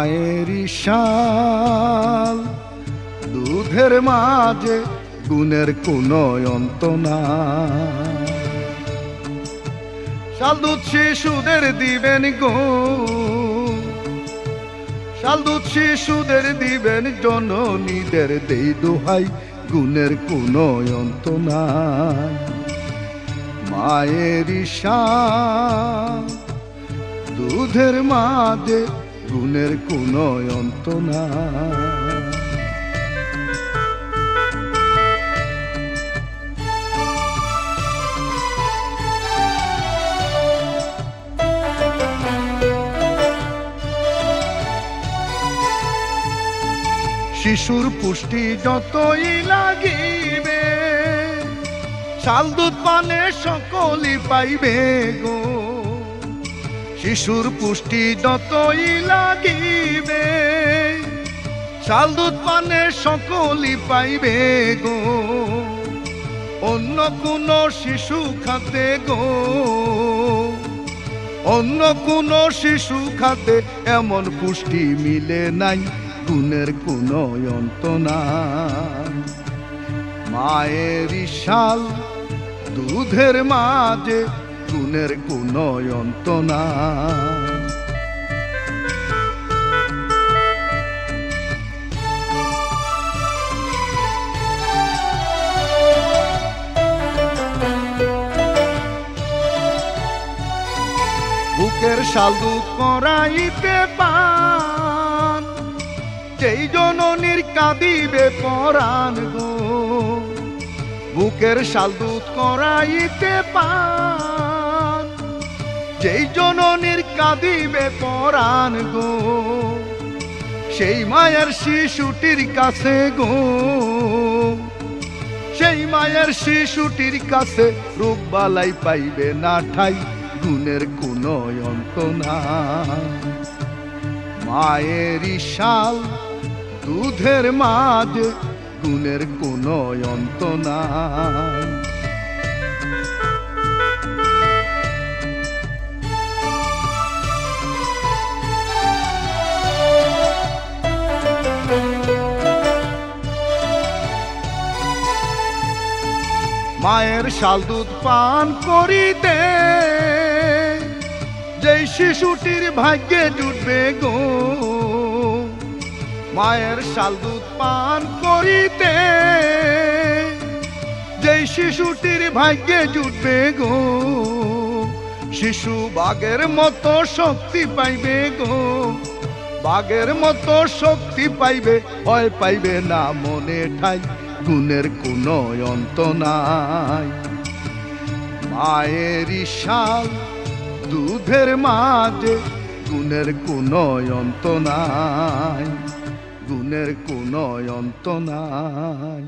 মায়ের শাল দুধের মাঝে গুণের কোনো অন্ত নাই। শাল দুধ শিশুদের দিবেন গো, শাল দুধ শিশুদের দিবেন জননীদের দেই দোহাই, গুণের কোনো অন্ত নাই। মায়ের শাল দুধের মাঝে গুণের কোনো অন্ত নাই। শিশুর পুষ্টি যতই লাগিবে, শাল দুধ পানে সকলই পাইবে গো। শিশুর পুষ্টি যতই লাগিবে, শাল দুধ পানে সকলই পাইবে গো। অন্য কোন শিশু খাতে গো, অন্য কোন শিশু খাতে এমন পুষ্টি মিলে নাই, গুণের কোনো অন্ত নাই। মায়ের শাল দুধের মাঝে গুণের কোনো অন্ত নাই। বুকের শাল দুধ করাইতে পান, যেই জননীর কাঁদিবে পরাণ গো। বুকের শাল দুধ করাইতে পান, যেই জননীর কাঁদিবে পরাণ গো। সেই মায়ের শিশুটির কাছে গো, সেই মায়ের শিশুটির কাছে রোগ বালাই পাইবে না ঠাই, গুণের কোনো অন্ত নাই। মায়ের শাল দুধের মাঝে গুণের কোনো অন্ত নাই। মায়ের শাল দুধ পান করিতে যেই শিশুটির ভাগ্যে জুটবে গো। মায়ের শাল দুধ পান করিতে যেই শিশুটির ভাগ্যে জুটবে গো। শিশু বাঘের মতো শক্তি পাইবে গো, বাঘের মতো শক্তি পাইবে, ভয় পাইবে না মনে ঠাই, গুণের কোনো অন্ত নাই। মায়ের শাল দুধের মাঝে গুণের কোনো অন্ত নাই, গুণের কোনো অন্ত নাই।